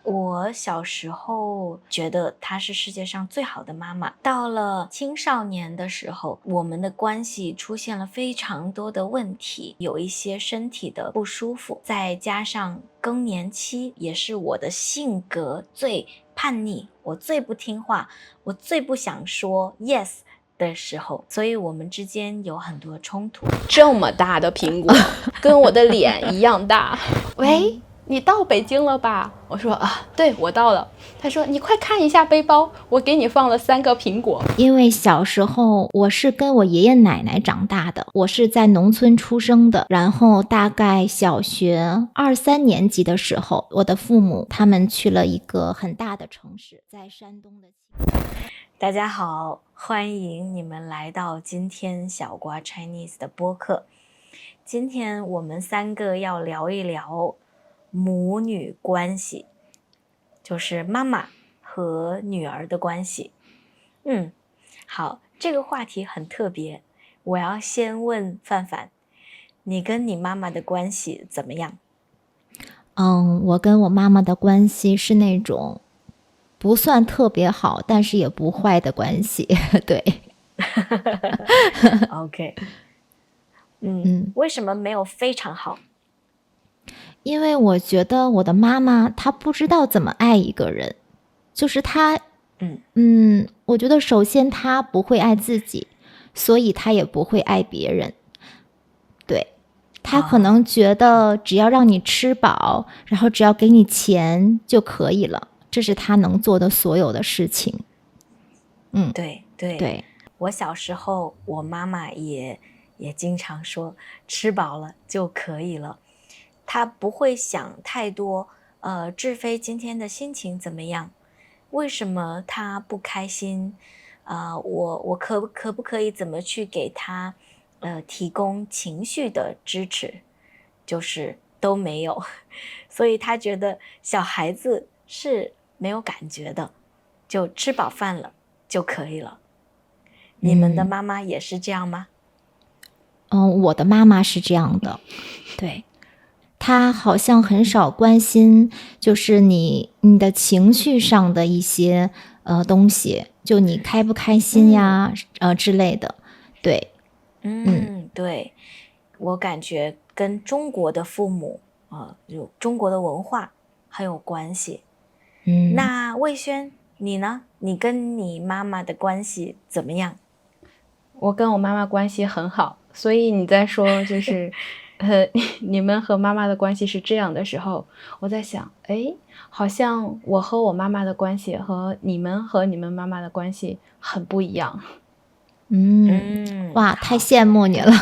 我小时候觉得她是世界上最好的妈妈，到了青少年的时候，我们的关系出现了非常多的问题，有一些身体的不舒服，再加上更年期，也是我的性格最叛逆，我最不听话，我最不想说 yes 的时候，所以我们之间有很多冲突。这么大的苹果，跟我的脸一样大。喂，你到北京了吧？我说啊，对，我到了。他说你快看一下背包，我给你放了3个苹果。因为小时候我是跟我爷爷奶奶长大的，我是在农村出生的，然后大概小学2、3年级的时候，我的父母他们去了一个很大的城市，在山东的。大家好，欢迎你们来到今天小瓜 Chinese 的播客。今天我们3个要聊一聊母女关系，就是妈妈和女儿的关系。好，这个话题很特别。我要先问范范，你跟你妈妈的关系怎么样？我跟我妈妈的关系是那种不算特别好，但是也不坏的关系。对OK， 为什么没有非常好？因为我觉得我的妈妈她不知道怎么爱一个人，就是她，我觉得首先她不会爱自己，所以她也不会爱别人。对，她可能觉得只要让你吃饱，然后只要给你钱就可以了，这是她能做的所有的事情。对，我小时候我妈妈也经常说吃饱了就可以了，她不会想太多，志飞今天的心情怎么样？为什么她不开心？我可不可以怎么去给她提供情绪的支持？就是都没有，所以她觉得小孩子是没有感觉的，就吃饱饭了就可以了。你们的妈妈也是这样吗？我的妈妈是这样的，对，她好像很少关心，就是你的情绪上的一些东西，就你开不开心呀，之类的，对，对，我感觉跟中国的父母有中国的文化很有关系。那魏轩，你呢？你跟你妈妈的关系怎么样？我跟我妈妈关系很好，所以你在说就是你们和妈妈的关系是这样的时候，我在想，好像我和我妈妈的关系和你们和你们妈妈的关系很不一样。哇，太羡慕你了。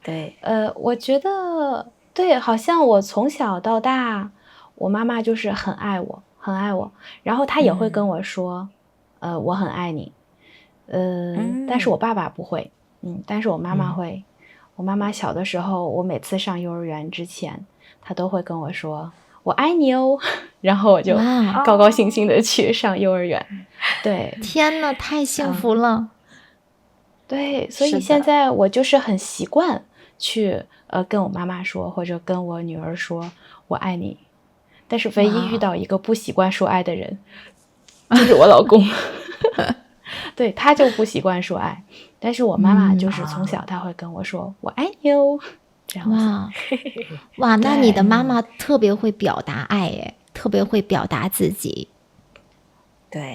对，我觉得对，好像我从小到大，我妈妈就是很爱我，很爱我，然后她也会跟我说，我很爱你。但是我爸爸不会，但是我妈妈会。我妈妈小的时候，我每次上幼儿园之前，她都会跟我说我爱你哦，然后我就高高兴兴的去上幼儿园。对，天哪，太幸福了。对，所以现在我就是很习惯去跟我妈妈说，或者跟我女儿说我爱你。但是唯一遇到一个不习惯说爱的人，就是我老公。对，他就不习惯说爱，但是我妈妈就是从小她会跟我说我爱你哦，这样子。哇，那你的妈妈特别会表达爱耶，特别会表达自己。对，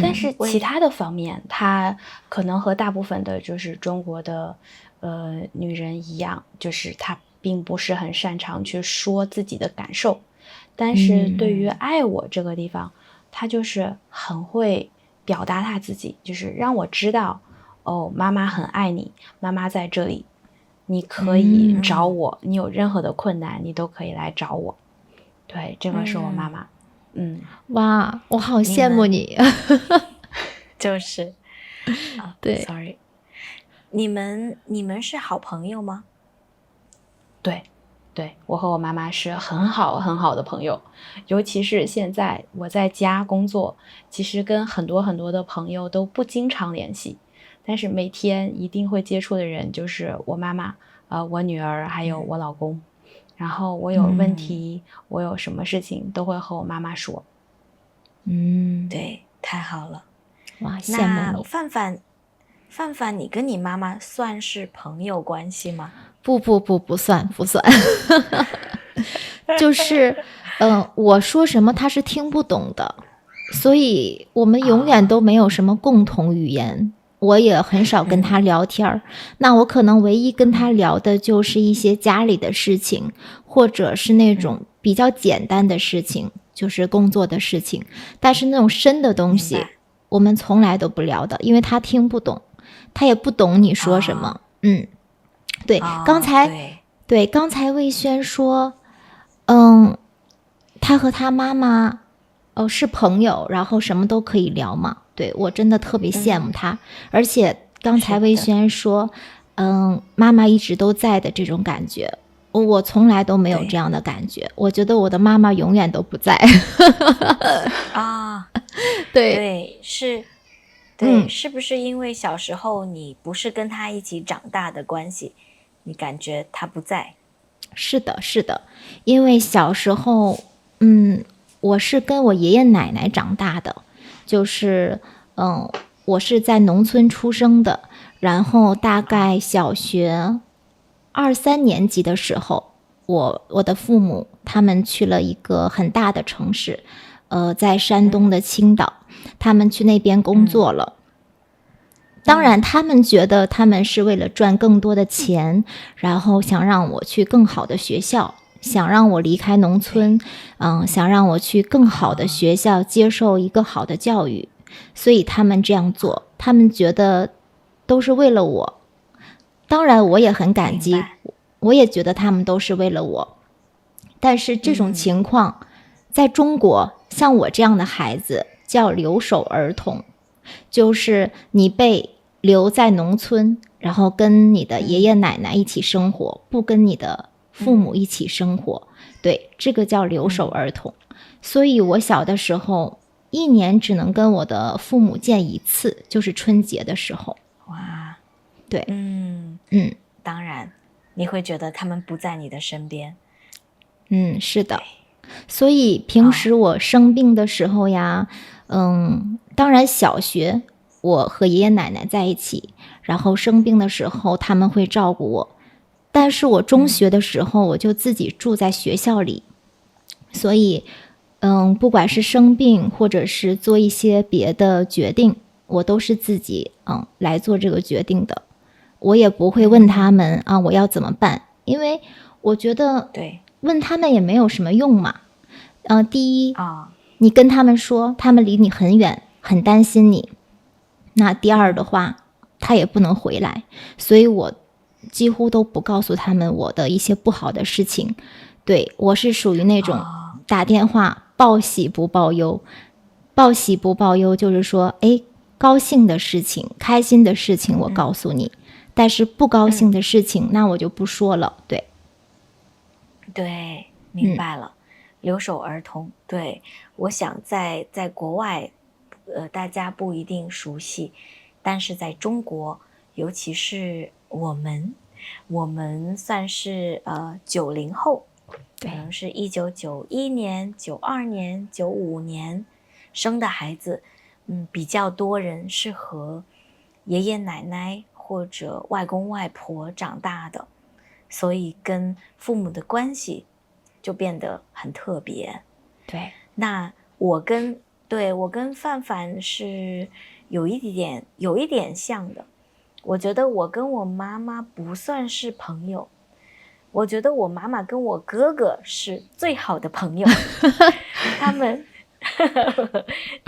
但是其他的方面，她可能和大部分的就是中国的女人一样，就是她并不是很擅长去说自己的感受，但是对于爱我这个地方，她就是很会表达她自己，就是让我知道，哦，妈妈很爱你，妈妈在这里，你可以找我，你有任何的困难，你都可以来找我。对，这个是我妈妈。哇，我好羡慕你。就是对 ，sorry， 你们是好朋友吗？对，我和我妈妈是很好很好的朋友，尤其是现在我在家工作，其实跟很多很多的朋友都不经常联系，但是每天一定会接触的人就是我妈妈，我女儿还有我老公。然后我有问题，我有什么事情都会和我妈妈说。对，太好了。哇，羡慕那你。范范，你跟你妈妈算是朋友关系吗？不算。就是，我说什么他是听不懂的，所以我们永远都没有什么共同语言。我也很少跟他聊天儿，那我可能唯一跟他聊的就是一些家里的事情，或者是那种比较简单的事情，就是工作的事情。但是那种深的东西，我们从来都不聊的，因为他听不懂，他也不懂你说什么。对，刚才魏轩说，他和他妈妈，是朋友，然后什么都可以聊嘛。对，我真的特别羡慕他，而且刚才魏轩说，妈妈一直都在的这种感觉，我从来都没有这样的感觉。我觉得我的妈妈永远都不在。对，是不是因为小时候你不是跟他一起长大的关系，你感觉他不在？是的，因为小时候，我是跟我爷爷奶奶长大的，就是，我是在农村出生的，然后大概小学2、3年级的时候，我的父母他们去了一个很大的城市，在山东的青岛，他们去那边工作了。当然他们觉得他们是为了赚更多的钱，然后想让我去更好的学校，想让我离开农村，想让我去更好的学校接受一个好的教育，所以他们这样做，他们觉得都是为了我。当然我也很感激，我也觉得他们都是为了我。但是这种情况，在中国，像我这样的孩子叫留守儿童，就是你被留在农村，然后跟你的爷爷奶奶一起生活，不跟你的父母一起生活。对，这个叫留守儿童。所以我小的时候1年只能跟我的父母见1次，就是春节的时候。哇，对，当然你会觉得他们不在你的身边。是的。所以平时我生病的时候呀，当然小学我和爷爷奶奶在一起，然后生病的时候他们会照顾我。但是我中学的时候我就自己住在学校里，所以不管是生病或者是做一些别的决定，我都是自己来做这个决定的。我也不会问他们我要怎么办，因为我觉得问他们也没有什么用嘛。第一你跟他们说，他们离你很远，很担心你。那第二的话，他也不能回来，所以我几乎都不告诉他们我的一些不好的事情。对，我是属于那种打电话报喜不报忧。报喜不报忧就是说，高兴的事情，开心的事情我告诉你，但是不高兴的事情，那我就不说了。对，明白了。留守儿童，对，我想在国外，大家不一定熟悉，但是在中国，尤其是我们算是90后，可能是1991年、92年、95年生的孩子，比较多人是和爷爷奶奶或者外公外婆长大的，所以跟父母的关系就变得很特别。对，那我跟范范是有一点像的。我觉得我跟我妈妈不算是朋友，我觉得我妈妈跟我哥哥是最好的朋友。他们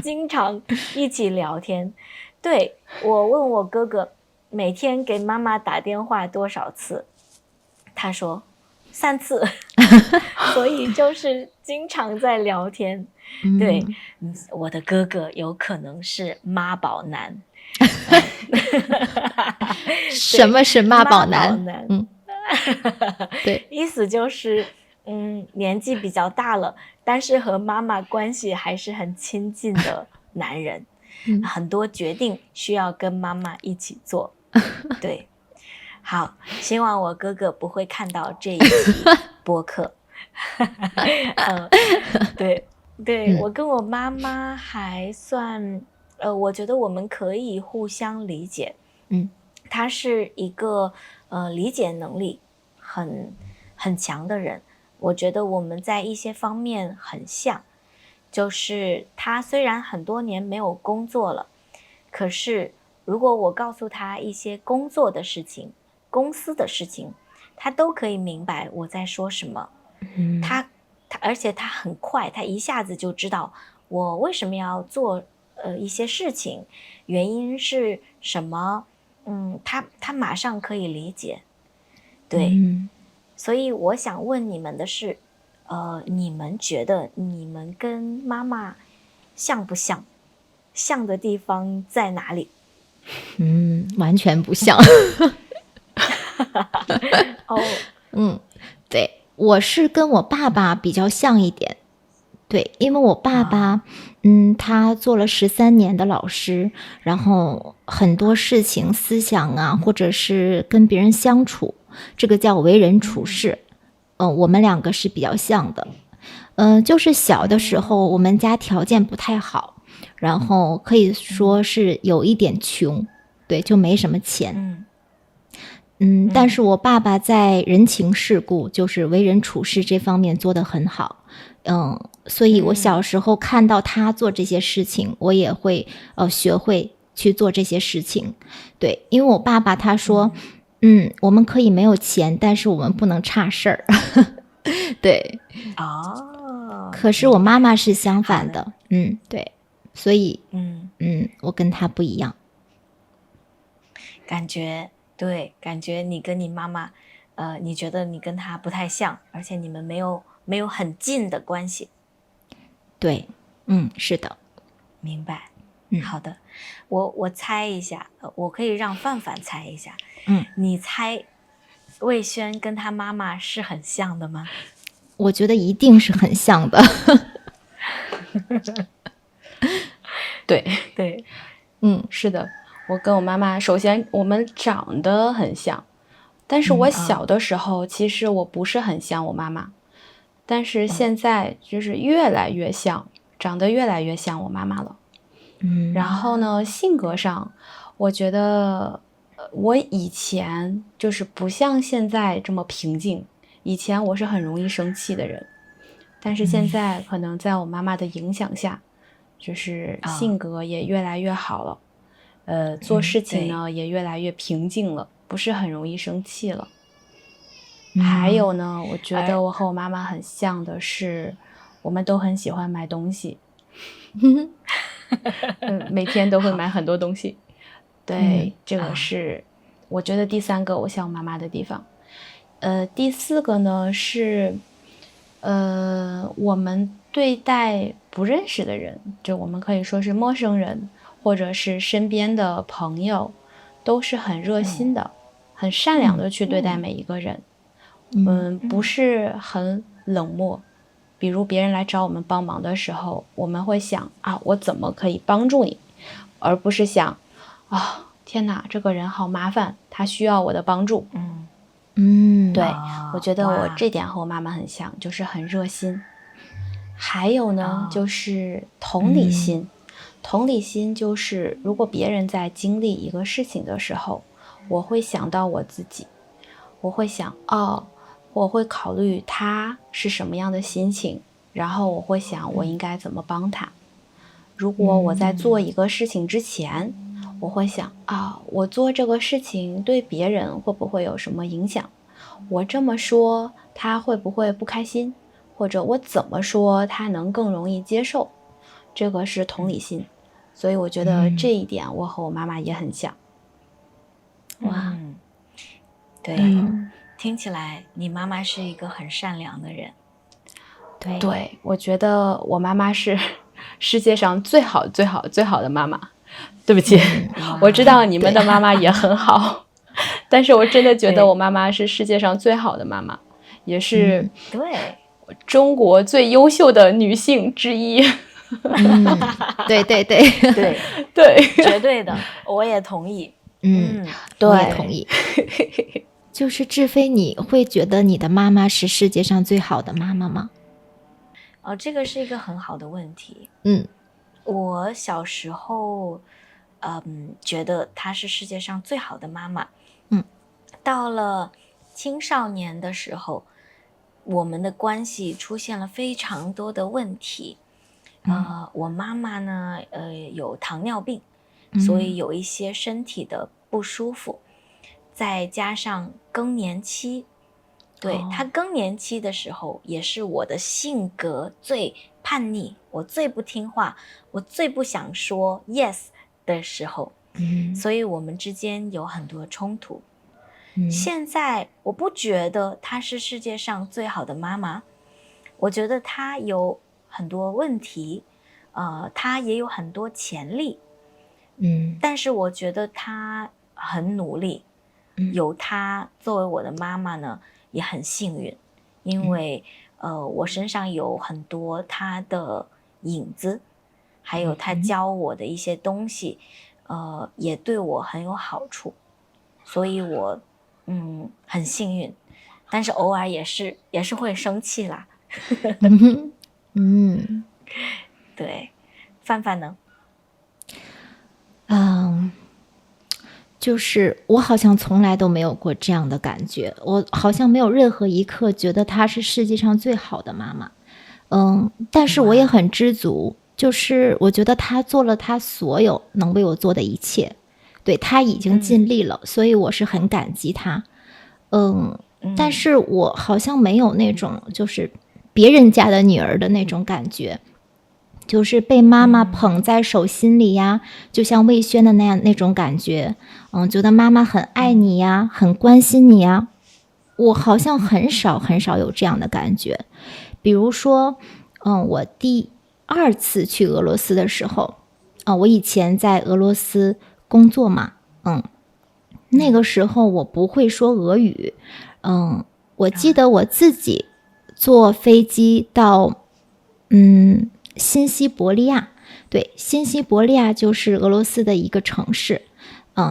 经常一起聊天。对，我问我哥哥每天给妈妈打电话多少次，他说3次。所以就是经常在聊天。对，我的哥哥有可能是妈宝男。什么是妈宝男？对，意思就是年纪比较大了，但是和妈妈关系还是很亲近的男人。很多决定需要跟妈妈一起做。对，好，希望我哥哥不会看到这一集。播客。对，我跟我妈妈还算，我觉得我们可以互相理解。她是一个理解能力很强的人，我觉得我们在一些方面很像，就是她虽然很多年没有工作了，可是如果我告诉她一些工作的事情、公司的事情，她都可以明白我在说什么。而且他很快，他一下子就知道我为什么要做一些事情，原因是什么，他马上可以理解。对，所以我想问你们的是，你们觉得你们跟妈妈像不像？像的地方在哪里？完全不像。对，我是跟我爸爸比较像一点。对，因为我爸爸他做了13年的老师，然后很多事情思想啊，或者是跟别人相处，这个叫为人处事，我们两个是比较像的。就是小的时候我们家条件不太好，然后可以说是有一点穷，对，就没什么钱。但是我爸爸在人情世故，就是为人处事这方面做得很好。所以我小时候看到他做这些事情，我也会学会去做这些事情。对，因为我爸爸他说，我们可以没有钱，但是我们不能差事儿。对，可是我妈妈是相反的，对，所以我跟他不一样。感觉你跟你妈妈，你觉得你跟她不太像，而且你们没有很近的关系。对，是的，明白。好的，我猜一下，我可以让范范猜一下。你猜魏轩跟他妈妈是很像的吗？我觉得一定是很像的。对，是的。我跟我妈妈，首先我们长得很像，但是我小的时候其实我不是很像我妈妈，但是现在就是越来越像，长得越来越像我妈妈了。然后呢，性格上，我觉得我以前就是不像现在这么平静，以前我是很容易生气的人，但是现在可能在我妈妈的影响下，就是性格也越来越好了。做事情呢也越来越平静了，不是很容易生气了。还有呢，我觉得我和我妈妈很像的是，我们都很喜欢买东西，每天都会买很多东西。对，这个是我觉得第3个我像我妈妈的地方。第4个呢是，我们对待不认识的人，就我们可以说是陌生人，或者是身边的朋友，都是很热心的，很善良的去对待每一个人。不是很冷漠。比如别人来找我们帮忙的时候，我们会想我怎么可以帮助你，而不是想天哪，这个人好麻烦，他需要我的帮助。对，我觉得我这点和我妈妈很像，就是很热心。还有呢，就是同理心。同理心就是如果别人在经历一个事情的时候，我会想到我自己，我会想我会考虑他是什么样的心情，然后我会想我应该怎么帮他。如果我在做一个事情之前，我会想我做这个事情对别人会不会有什么影响，我这么说他会不会不开心，或者我怎么说他能更容易接受。这个是同理心，所以我觉得这一点我和我妈妈也很像。对，听起来你妈妈是一个很善良的人。对，我觉得我妈妈是世界上最好最好最好的妈妈。对不起，我知道你们的妈妈也很好，但是我真的觉得我妈妈是世界上最好的妈妈，也是中国最优秀的女性之一。对，绝对的，我也同意。我也同意。就是志飞，你会觉得你的妈妈是世界上最好的妈妈吗？这个是一个很好的问题。我小时候，觉得她是世界上最好的妈妈。到了青少年的时候，我们的关系出现了非常多的问题。我妈妈呢，有糖尿病，所以有一些身体的不舒服，再加上更年期。对，她更年期的时候，也是我的性格最叛逆，我最不听话，我最不想说 yes 的时候。所以我们之间有很多冲突。现在我不觉得她是世界上最好的妈妈，我觉得她有很多问题，她也有很多潜力。但是我觉得她很努力，有她作为我的妈妈呢，也很幸运，因为我身上有很多她的影子，还有她教我的一些东西，也对我很有好处，所以我很幸运，但是偶尔也是会生气啦。对，范范呢？就是我好像从来都没有过这样的感觉，我好像没有任何一刻觉得她是世界上最好的妈妈。但是我也很知足，就是我觉得她做了她所有能为我做的一切，对，她已经尽力了，所以我是很感激她。但是我好像没有那种就是别人家的女儿的那种感觉，就是被妈妈捧在手心里呀，就像魏轩的那种感觉。觉得妈妈很爱你呀，很关心你呀。我好像很少有这样的感觉。比如说，我第2次去俄罗斯的时候，我以前在俄罗斯工作嘛，那个时候我不会说俄语，我记得我自己坐飞机到，新西伯利亚，对，新西伯利亚就是俄罗斯的一个城市。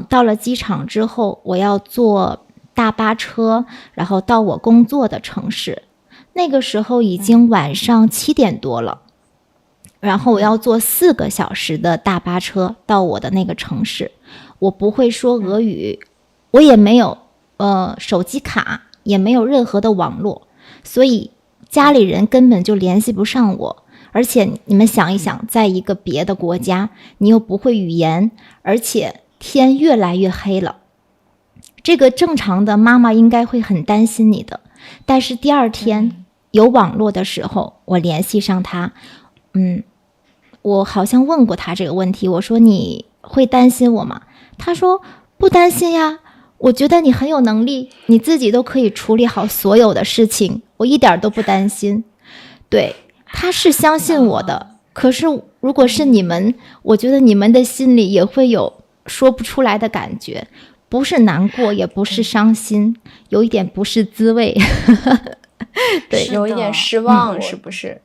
到了机场之后，我要坐大巴车，然后到我工作的城市。那个时候已经晚上7点多了，然后我要坐4个小时的大巴车到我的那个城市。我不会说俄语，我也没有手机卡，也没有任何的网络，所以家里人根本就联系不上我。而且你们想一想，在一个别的国家，你又不会语言，而且天越来越黑了，这个正常的妈妈应该会很担心你的。但是第2天有网络的时候，我联系上她，我好像问过她这个问题，我说你会担心我吗？她说不担心呀，我觉得你很有能力，你自己都可以处理好所有的事情，我一点都不担心。对，她是相信我的。可是如果是你们，我觉得你们的心里也会有说不出来的感觉，不是难过，也不是伤心，有一点不是滋味。对，有一点失望，是不是？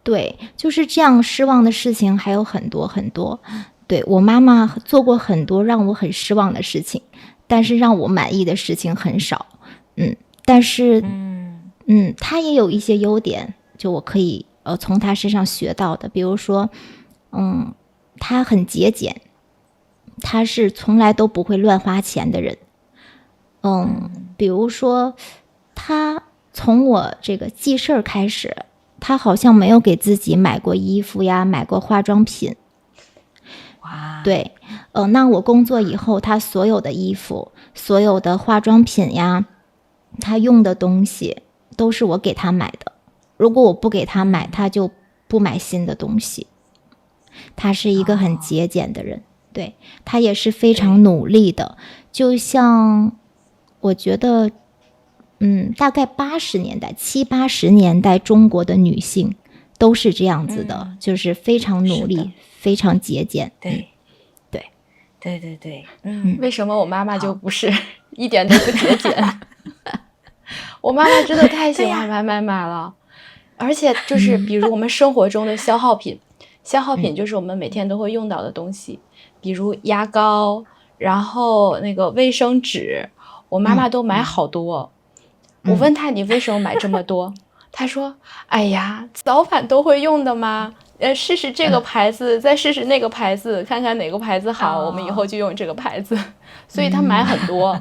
对，就是这样，失望的事情还有很多很多。对，我妈妈做过很多让我很失望的事情，但是让我满意的事情很少。但是她也有一些优点，就我可以从她身上学到的，比如说她很节俭，她是从来都不会乱花钱的人。比如说她从我这个记事儿开始，她好像没有给自己买过衣服呀，买过化妆品。哇，对，那我工作以后，她所有的衣服，所有的化妆品呀，她用的东西都是我给她买的。如果我不给她买，她就不买新的东西。她是一个很节俭的人。对，她也是非常努力的。就像我觉得大概70、80年代中国的女性都是这样子的，就是非常努力，非常节俭。对，为什么我妈妈就不是一点都不节俭？我妈妈真的太喜欢买了，而且就是比如我们生活中的消耗品，消耗品就是我们每天都会用到的东西，比如牙膏，然后那个卫生纸，我妈妈都买好多。我问她你为什么买这么多？她说：“哎呀，早晚都会用的嘛。试试这个牌子，再试试那个牌子，看看哪个牌子好，我们以后就用这个牌子。”所以她买很多。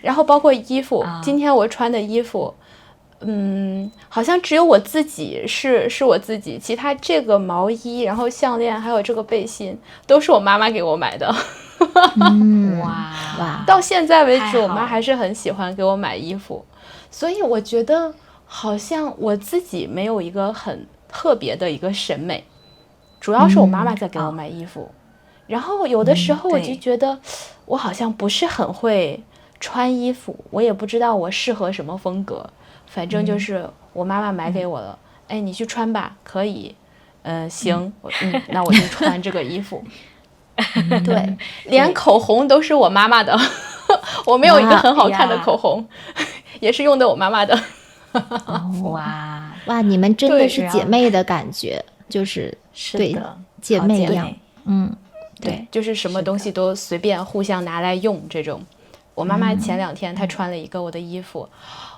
然后包括衣服，今天我穿的衣服。好像只有我自己是我自己，其他这个毛衣，然后项链，还有这个背心，都是我妈妈给我买的。哇！到现在为止，我妈还是很喜欢给我买衣服，所以我觉得好像我自己没有一个很特别的一个审美，主要是我妈妈在给我买衣服。然后有的时候我就觉得我好像不是很会穿衣服，我也不知道我适合什么风格。反正就是我妈妈买给我了，哎，你去穿吧，可以，行，那我就穿这个衣服。对，连口红都是我妈妈的，我没有一个很好看的口红，也是用的我妈妈的。哇，你们真的是姐妹的感觉，就是对姐妹一样，对，就是什么东西都随便互相拿来用这种。我妈妈前2天她穿了一个我的衣服，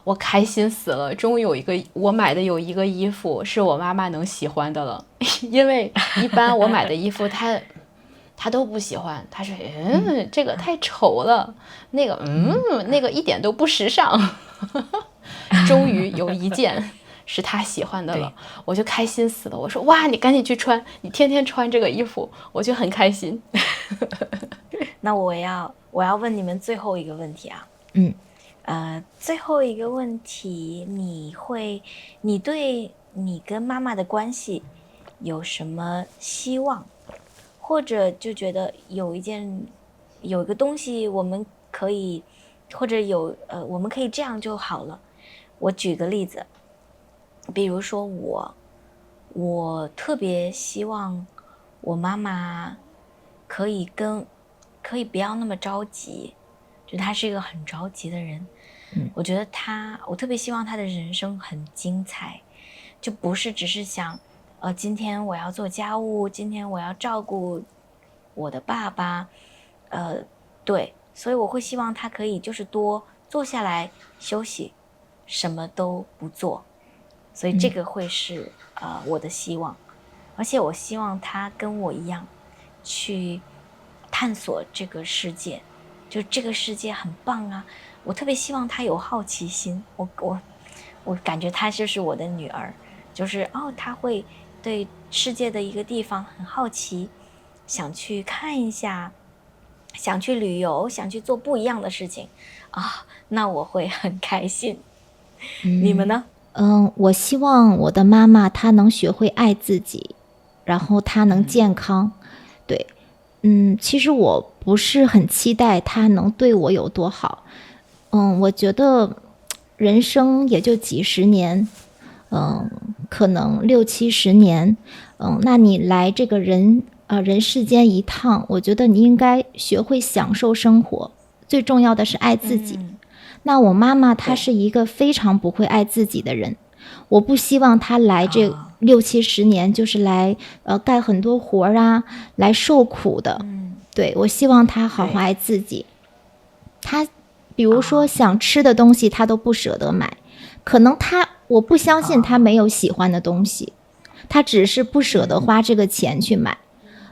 我开心死了，终于我买的有一个衣服是我妈妈能喜欢的了。因为一般我买的衣服她都不喜欢，她说这个太丑了，那个一点都不时尚。终于有一件是她喜欢的了，我就开心死了。我说哇，你赶紧去穿，你天天穿这个衣服，我就很开心。那我要问你们最后一个问题啊。最后一个问题，你对你跟妈妈的关系有什么希望，或者就觉得有一个东西我们可以，或者我们可以这样就好了。我举个例子，比如说我特别希望我妈妈可以不要那么着急，就她是一个很着急的人。我觉得我特别希望她的人生很精彩，就不是只是想，今天我要做家务，今天我要照顾我的爸爸，对，所以我会希望她可以就是多坐下来休息，什么都不做，所以这个会是我的希望，而且我希望她跟我一样去探索这个世界，就这个世界很棒啊。我特别希望她有好奇心，我感觉她就是我的女儿，就是她会对世界的一个地方很好奇，想去看一下，想去旅游，想去做不一样的事情那我会很开心。你们呢？我希望我的妈妈她能学会爱自己，然后她能健康。对，其实我不是很期待她能对我有多好。我觉得人生也就几十年，可能60、70年，那你来这个人世间一趟，我觉得你应该学会享受生活，最重要的是爱自己。那我妈妈她是一个非常不会爱自己的人，我不希望她来这60、70年就是来干很多活啊，来受苦的。对，我希望她好好爱自己。她比如说想吃的东西她都不舍得买，可能我不相信她没有喜欢的东西，她只是不舍得花这个钱去买。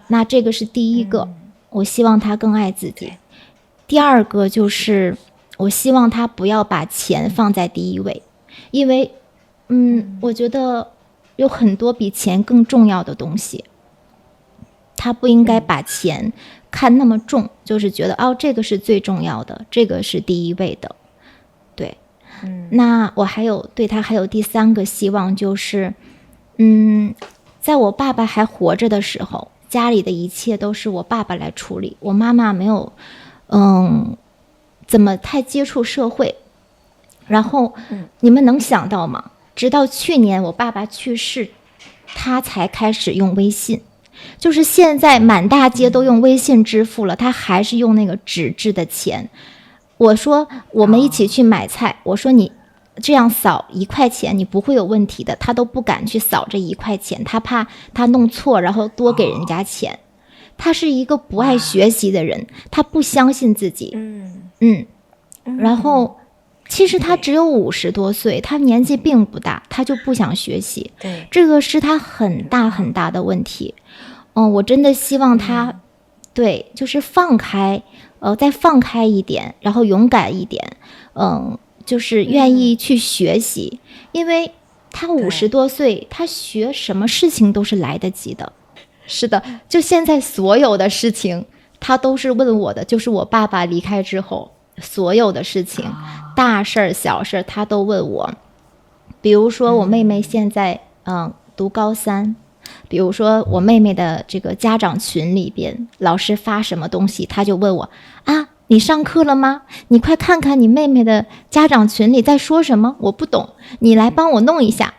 那这个是第一个，我希望她更爱自己。第二个就是我希望她不要把钱放在第一位，因为我觉得有很多比钱更重要的东西，她不应该把钱看那么重，就是觉得这个是最重要的，这个是第一位的。对，那我对她还有第3个希望，就是在我爸爸还活着的时候，家里的一切都是我爸爸来处理，我妈妈没有怎么太接触社会。然后你们能想到吗？直到去年我爸爸去世，他才开始用微信，就是现在满大街都用微信支付了，他还是用那个纸质的钱。我说我们一起去买菜，我说你这样扫1块钱你不会有问题的，他都不敢去扫这1块钱，他怕他弄错然后多给人家钱。他是一个不爱学习的人，他不相信自己。然后其实他只有50多岁，他年纪并不大，他就不想学习。对，这个是他很大很大的问题。我真的希望他，对，就是放开，再放开一点，然后勇敢一点，就是愿意去学习，因为他50多岁，他学什么事情都是来得及的。是的，就现在所有的事情，他都是问我的，就是我爸爸离开之后，所有的事情，大事儿小事儿，他都问我。比如说我妹妹现在读高3，比如说我妹妹的这个家长群里边，老师发什么东西，他就问我啊，你上课了吗？你快看看你妹妹的家长群里在说什么，我不懂，你来帮我弄一下。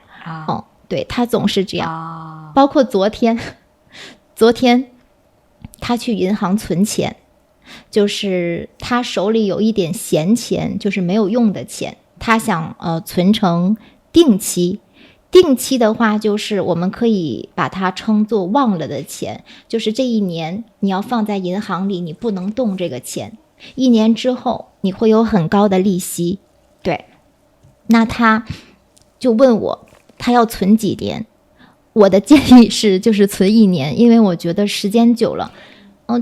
对，他总是这样。包括昨天他去银行存钱，就是他手里有一点闲钱，就是没有用的钱，他想存成定期。定期的话，就是我们可以把它称作忘了的钱，就是这一年你要放在银行里，你不能动这个钱，1年之后你会有很高的利息。对，那他就问我他要存几年，我的建议是就是存1年，因为我觉得时间久了，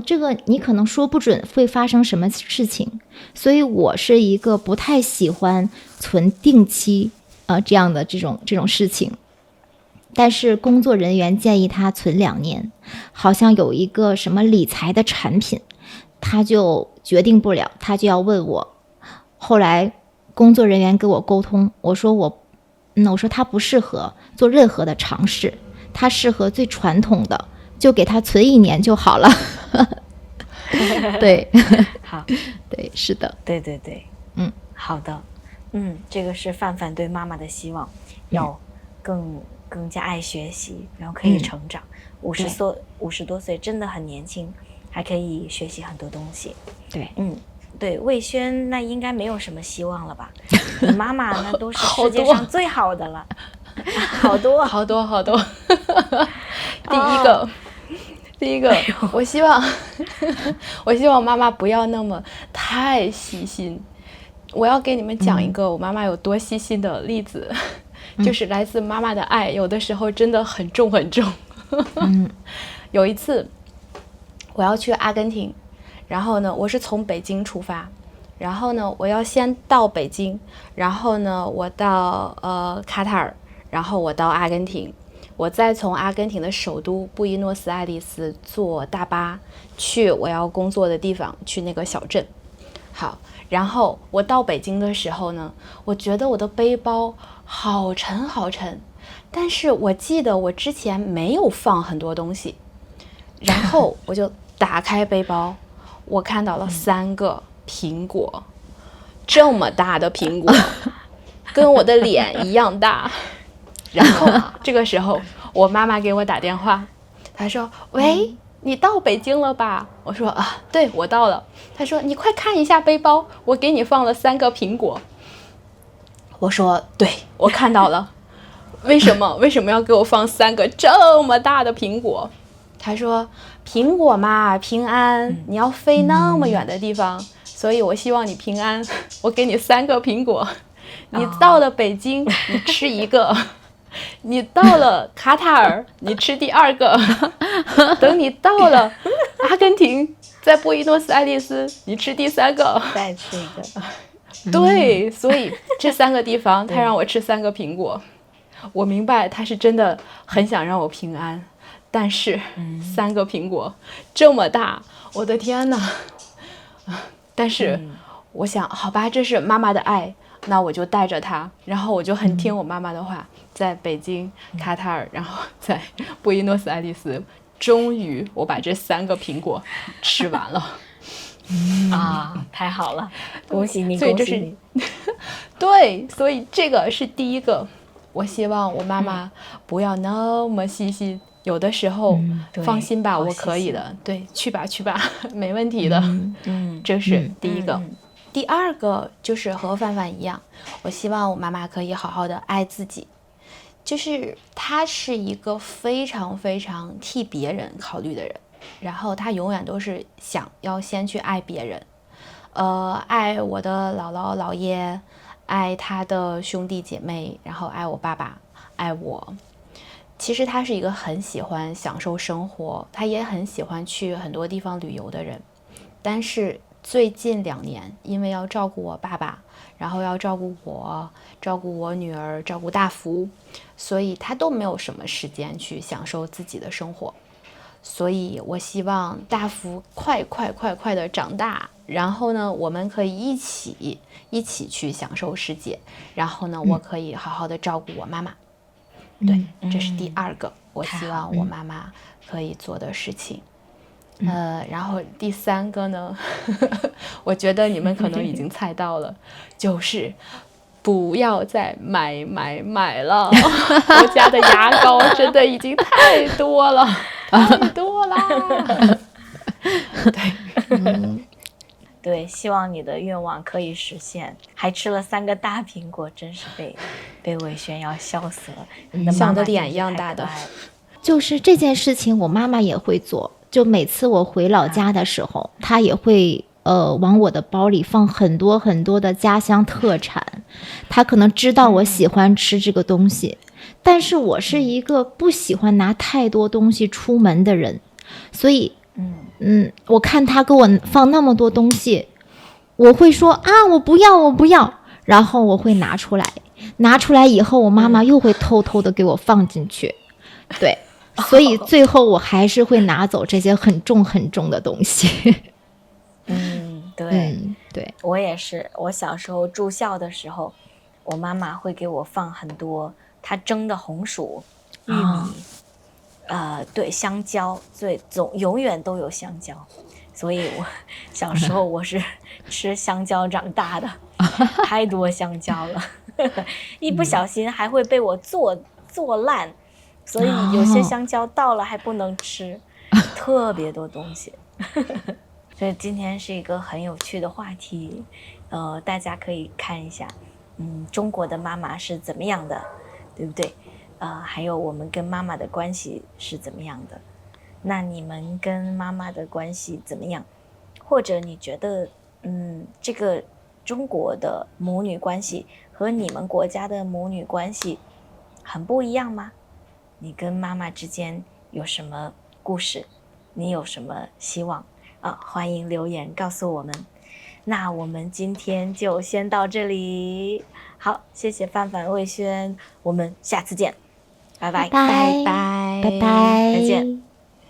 这个你可能说不准会发生什么事情，所以我是一个不太喜欢存定期这样的这种事情。但是工作人员建议他存2年，好像有一个什么理财的产品，他就决定不了，他就要问我。后来工作人员跟我沟通，我说他不适合做任何的尝试，他适合最传统的，就给他存1年就好了。对，好，对，是的，对，好的，这个是范范对妈妈的希望，要更加爱学习，然后可以成长。50多岁真的很年轻，还可以学习很多东西。对，对，魏轩那应该没有什么希望了吧？你妈妈那都是世界上最好的了，好多。第一个，我希望妈妈不要那么太细心。我要给你们讲一个我妈妈有多细心的例子，就是来自妈妈的爱，有的时候真的很重很重。有一次我要去阿根廷，然后呢我是从北京出发，然后呢我要先到北京，然后呢我到卡塔尔，然后我到阿根廷，我再从阿根廷的首都布宜诺斯艾利斯坐大巴去我要工作的地方，去那个小镇。好，然后我到北京的时候呢，我觉得我的背包好沉好沉，但是我记得我之前没有放很多东西，然后我就打开背包，我看到了3个苹果，这么大的苹果，跟我的脸一样大。然后这个时候我妈妈给我打电话，她说喂，你到北京了吧？我说啊，对，我到了。她说你快看一下背包，我给你放了3个苹果。我说对，我看到了。为什么要给我放3个这么大的苹果？她说苹果嘛，平安，你要飞那么远的地方，所以我希望你平安，我给你3个苹果。你到了北京，你吃1个。你到了卡塔尔，你吃第2个。等你到了阿根廷，在布宜诺斯艾利斯，你吃第3个，再吃1个。对，所以这3个地方他让我吃3个苹果。我明白他是真的很想让我平安，但是3个苹果这么大，我的天哪。但是我想好吧，这是妈妈的爱，那我就带着她，然后我就很听我妈妈的话，在北京、卡塔尔，然后在布宜诺斯艾利斯，终于我把这3个苹果吃完了。太好了，恭喜你，所以这是恭喜你。对，所以这个是第一个。我希望我妈妈不要那么细心，有的时候放心吧，我可以的。对，去吧，没问题的。这是第一个。第2个就是和范范一样，我希望我妈妈可以好好的爱自己。就是她是一个非常非常替别人考虑的人，然后他永远都是想要先去爱别人，爱我的姥姥姥爷，爱他的兄弟姐妹，然后爱我爸爸，爱我。其实他是一个很喜欢享受生活，他也很喜欢去很多地方旅游的人。但是最近2年，因为要照顾我爸爸，然后要照顾我，照顾我女儿，照顾大福，所以他都没有什么时间去享受自己的生活。所以我希望大福快的长大，然后呢，我们可以一起去享受世界，然后呢，我可以好好的照顾我妈妈。对，这是第2个我希望我妈妈可以做的事情。然后第3个呢，我觉得你们可能已经猜到了，就是不要再买了。我家的牙膏真的已经太多了，太多啦。对，希望你的愿望可以实现。还吃了3个大苹果，真是被伟轩要笑死了。你的像我的脸一样大的。就是这件事情，我妈妈也会做。就每次我回老家的时候，她也会往我的包里放很多很多的家乡特产。她可能知道我喜欢吃这个东西，但是我是一个不喜欢拿太多东西出门的人，所以我看她给我放那么多东西，我会说啊，我不要，然后我会拿出来以后，我妈妈又会偷偷的给我放进去。对，所以最后我还是会拿走这些很重的东西。对，对，我也是。我小时候住校的时候，我妈妈会给我放很多她蒸的红薯、玉米，对，香蕉，永远都有香蕉。所以我小时候我是吃香蕉长大的，太多香蕉了，一不小心还会被我做烂。所以有些香蕉到了还不能吃，特别多东西。所以今天是一个很有趣的话题，大家可以看一下，中国的妈妈是怎么样的，对不对？还有我们跟妈妈的关系是怎么样的？那你们跟妈妈的关系怎么样？或者你觉得，这个中国的母女关系和你们国家的母女关系很不一样吗？你跟妈妈之间有什么故事？你有什么希望啊？欢迎留言告诉我们。那我们今天就先到这里。好，谢谢范范、魏轩，我们下次见，拜拜，拜拜，再见。